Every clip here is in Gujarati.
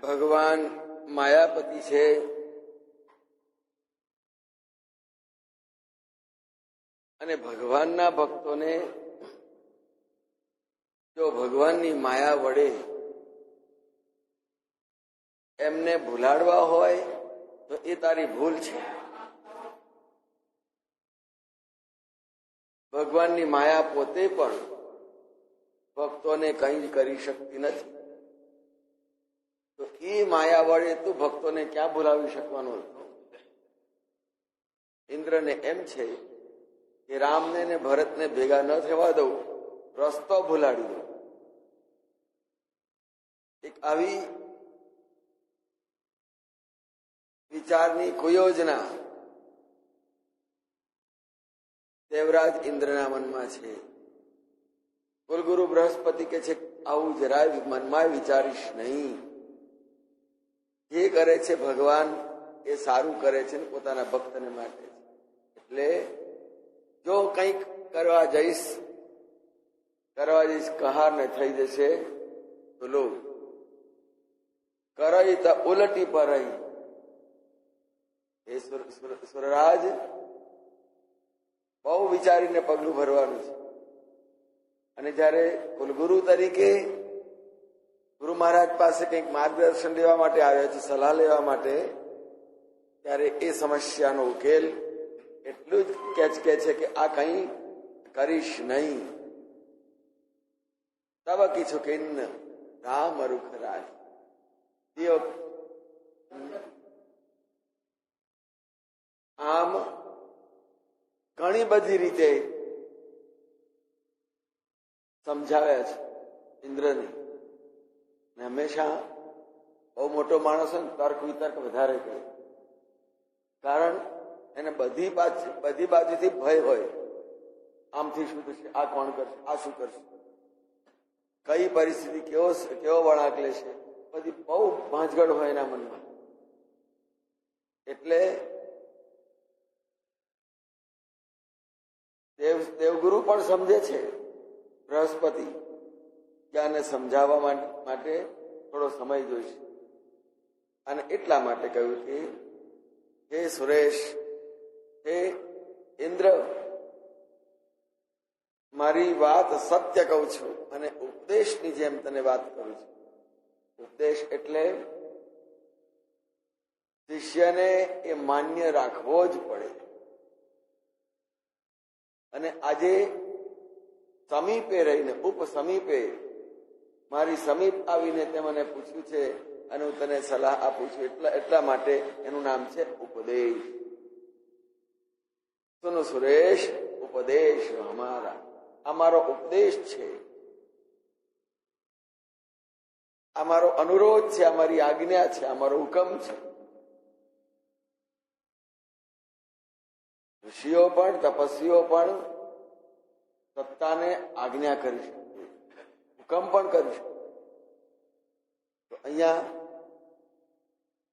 ભગવાન માયાપતિ છે, અને ભગવાનના ભક્તોને જો ભગવાનની માયા વડે એમને ભૂલાડવા હોય તો એ તારી ભૂલ છે. ભગવાનની માયા પોતે પણ ભક્તોને કંઈ જ કરી શકતી નથી, તો એ માયા વડે તું ભક્તોને ક્યાં ભૂલાવી શકવાનું હતું? ઇન્દ્રને એમ છે કે રામને ને ભરતને ભેગા ન થવા દઉં, રસ્તો ભૂલાડી દઉં. એક આવી વિચારની કુયોજના દેવરાજ ઇન્દ્રના મનમાં છે. કુલગુરુ બૃહસ્પતિ કે છે આવું જરાય મનમાં વિચારીશ નહીં. જે કરે છે ભગવાન એ સારું કરે છે, પોતાના ભક્તને માટે. એટલે જો કંઈક કરવા જઈશ કહાર ને થઈ જશે તો લો કરઈ તો ઉલટી પર એ સુરરાજ બહુ વિચારીને પગલું ભરવાનું છે. અને જયારે કુલગુરુ તરીકે ગુરુ મહારાજ પાસે કંઈક માર્ગદર્શન લેવા માટે આવ્યા છે, સલાહ લેવા માટે, ત્યારે એ સમસ્યાનો ઉકેલ એટલું જ કે છે કે આ કંઈ કરીશ નહીં. તબ કીછું કિન્ન રામ રૂખ રાજ. આમ ઘણી બધી રીતે સમજાવ્યા છે ઇન્દ્રને. હંમેશા બહુ મોટો માણસ હોય ને તર્ક વિતર્ક વધારે કરે, કારણ એને બધી બાજુથી ભય હોય. આમથી શું થશે, આ કોણ કરશે, આ શું કરશે, કઈ પરિસ્થિતિ કેવો વળાંક લેશે, બધી બહુ ભાંજગડ હોય એના મનમાં. એટલે દેવગુરુ પણ સમજે છે બૃહસ્પતિ કે આને સમજાવવા માટે થોડો સમય જોઈશે. અને એટલા માટે કહ્યું કે હે સુરેશ, હે ઇન્દ્ર, મારી વાત સત્ય કહું છું અને ઉપદેશની જેમ તને વાત કરું છું. ઉપદેશ એટલે શિષ્યને એ માન્ય રાખવો જ પડે. અને આજે સમીપે રહીને, ઉપસમીપે મારી સમીપ આવીને તે મને પૂછ્યું છે અને હું તને સલાહ આપું છું, એટલા માટે એનું નામ છે ઉપદેશ. સુનો સુરેશ, ઉપદેશ અમારો ઉપદેશ છે, અમારો અનુરોધ છે, અમારી આજ્ઞા છે, અમારો હુકમ છે. ઋષિઓ પણ તપસ્વીઓ પણ સત્તાને આજ્ઞા કરી શકે, હુકમ પણ કરી શકે. તો અહીંયા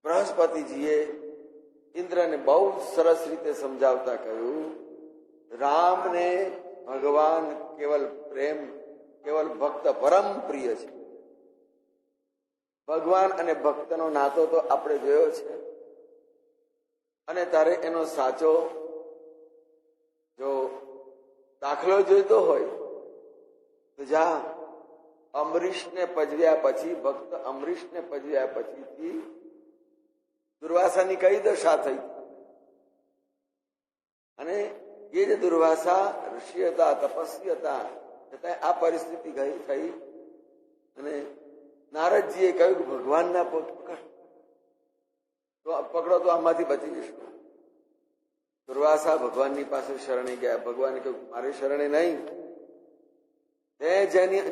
બૃહસ્પતિજીએ ઇન્દ્રને બહુ સરસ રીતે સમજાવતા કહ્યું, રામને ભગવાન કેવલ ભક્ત પરમ પ્રિય છે. ભગવાન અને ભક્તનો નાતો તો આપણે જોયો છે. અને તારે એનો સાચો જો દાખલો જોઈતો હોય તો જા અમરીશને પજવ્યા પછી, ભક્ત અમરીશને પજવ્યા પછીથી દુર્વાસાની કઈ દશા થઈ. અને એ જે દુર્વાસા ઋષિ હતા, તપસ્વી હતા, છતાં આ પરિસ્થિતિ થઈ. અને નારદજીએ કહ્યું કે ભગવાનના પકડો તો આમાંથી બચી જશું. દુર્વાસા ભગવાનની પાસે શરણે ગયા. ભગવાને કહ્યું મારી શરણે નહીં, તે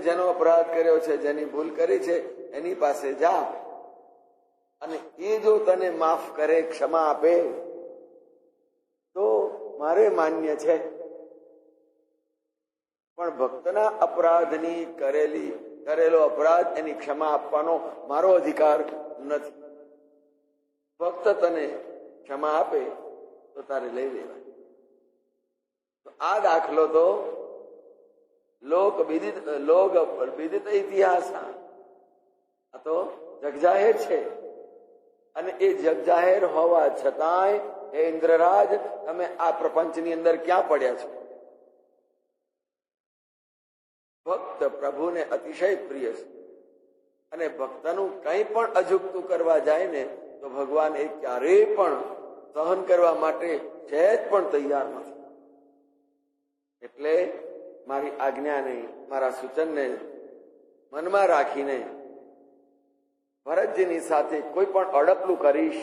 જેનો અપરાધ કર્યો છે, જેની ભૂલ કરી છે એની પાસે જા, અને એ જો તને માફ કરે, ક્ષમા આપે તો મારે માન્ય છે. પણ ભક્તના અપરાધની કરેલો અપરાધ એની ક્ષમા આપવાનો મારો અધિકાર નથી. ભક્ત તને ક્ષમા આપે તો તારે લઈ લેવાય. તો આ દાખલો તો લોક વિદિત ઇતિહાસ, આ તો જગજાહેર છે, અને એ જગજાહેર હોવા છતાંય હે ઇન્દ્રરાજ, તમે આ પ્રપંચની અંદર ક્યાં પડ્યા છો? ભક્ત પ્રભુને અતિશય પ્રિય છે, અને ભક્તનું કંઈ પણ અજુગતું કરવા જાય ને તો ભગવાન એ ક્યારેય પણ સહન કરવા માટે સહેજ પણ તૈયાર નથી. એટલે મારી આજ્ઞાને, મારા સૂચનને મનમાં રાખીને ભરતજીની સાથે કોઈ પણ અડપલું કરીશ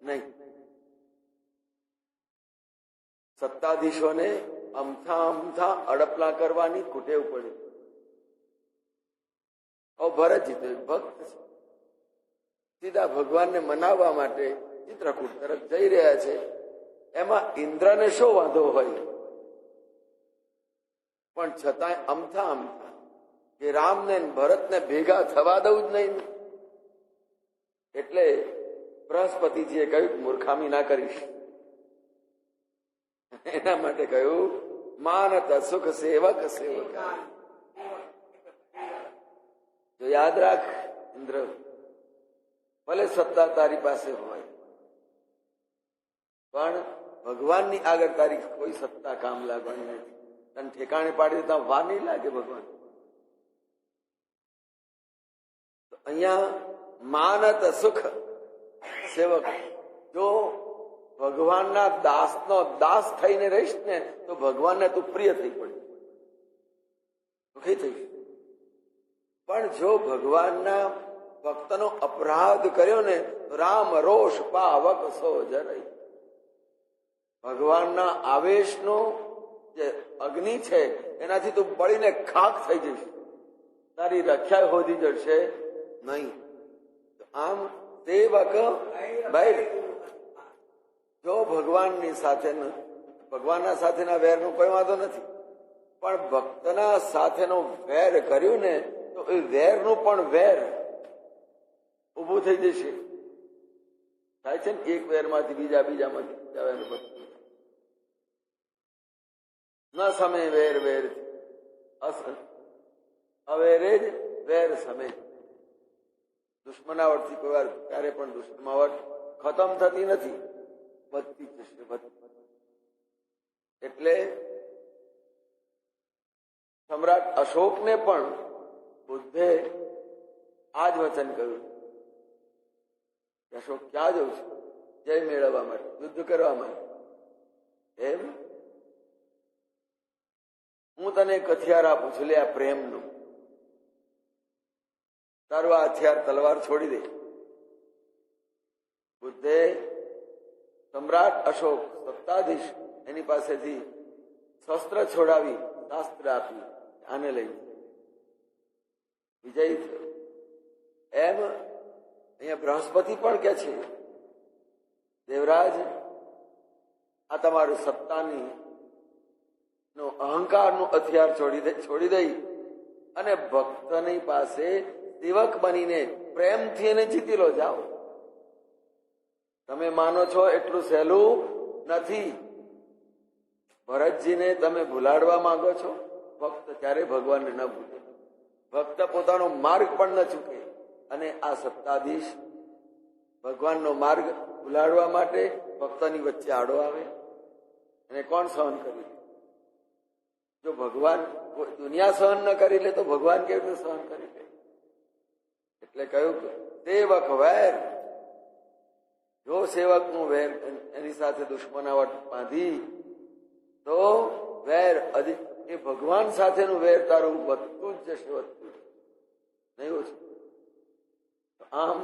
નહીં. સત્તાધીશોને અમથા અડપલા કરવાની કુટેવ પડી. ભરતજી તો એક ભક્ત છે, સીધા ભગવાનને મનાવવા માટે ચિત્રકૂટ તરફ જઈ રહ્યા છે. એમાં ઇન્દ્રને શો વાંધો હોય? પણ છતાંય અમથા કે રામને ભરતને ભેગા થવા દઉં જ નહીં. એટલે બૃહસ્પતિજીએ કહ્યું મૂર્ખામી ના કરીશ. એના માટે કહ્યું માનત સુખ સેવક સેવક. જો યાદ રાખ ઇન્દ્ર, ભલે સત્તા તારી પાસે હોય પણ ભગવાનની આગળ તારી કોઈ સત્તા કામ લાગવાની નથી. તને ઠેકાણે પાડી દેતા વાર નહીં લાગે ભગવાન. તો અહીંયા માનત સુખ સેવક, જો ભગવાનના દાસનો દાસ થઈને રહીશ ને તો ભગવાનને તું પ્રિય થઈ પડી, સુખી થઈ. પણ જો ભગવાનના ભક્તનો અપરાધ કર્યો ને તો રામ રોષ પાવક સો જરઈ. ભગવાનના આવેશનો જે અગ્નિ છે એનાથી તું બળીને ખાક થઈ જઈશ, તારી રક્ષા હોધી જશે નહીં. આમ સેવક ભાઈ, જો ભગવાનની સાથે, ભગવાનના સાથેના વેરનો કોઈ વાંધો નથી, પણ ભક્તના સાથેનો વેર કર્યું ને તો એ વેરનું પણ વેર ઉભું થઈ જશે. થાય છે ને, એક વેરમાંથી બીજામાંથી ન સમે વેર વેર અવેરે જ વેર સમે. દુશ્મનાવટથી કોઈ વાર ક્યારે પણ દુશ્મનાવટ ખતમ થતી નથી, વધતી જશે. એટલે સમ્રાટ અશોકને પણ બુદ્ધે આ જ વચન કહ્યું, અશોક ક્યાં જવું છે? જય મેળવવા માટે, યુદ્ધ કરવા માટે. એમ હું તને એક હથિયાર આપું છું, લે આ પ્રેમનું. તારું આ હથિયાર તલવાર છોડી દે. બુદ્ધે સમ્રાટ અશોક સત્તાધીશ એની પાસેથી શસ્ત્ર છોડાવી શાસ્ત્ર આપી, આને લઈ વિજયી થયો. એમ અહીંયા બૃહસ્પતિ પણ કે છે, દેવરાજ આ તમારું સત્તાની નો અહંકારનું હથિયાર છોડી દઈ અને ભક્તની પાસે સેવક બનીને પ્રેમથી એને જીતી લો. જાઓ. તમે માનો છો એટલું સહેલું નથી. ભરતજીને તમે ભૂલાડવા માંગો છો, ભક્ત ત્યારે ભગવાનને ન ભૂલે. ભક્ત પોતાનો માર્ગ પણ ન ચૂકે, અને આ સત્તાધીશ ભગવાનનો માર્ગ ભૂલાડવા માટે ભક્તની વચ્ચે આડો આવે, અને કોણ સહન કરી? જો ભગવાન દુનિયા સહન ન કરી લે તો ભગવાન કેવી રીતે સહન કરી લે? એટલે કહ્યું સેવક વેર. જો સેવકનું વેર એની સાથે દુશ્મનાવટ બાંધી તો વેર એ ભગવાન સાથેનું વેર તારું વધતું જ જશે, વધતું નહીં ઓછું. આમ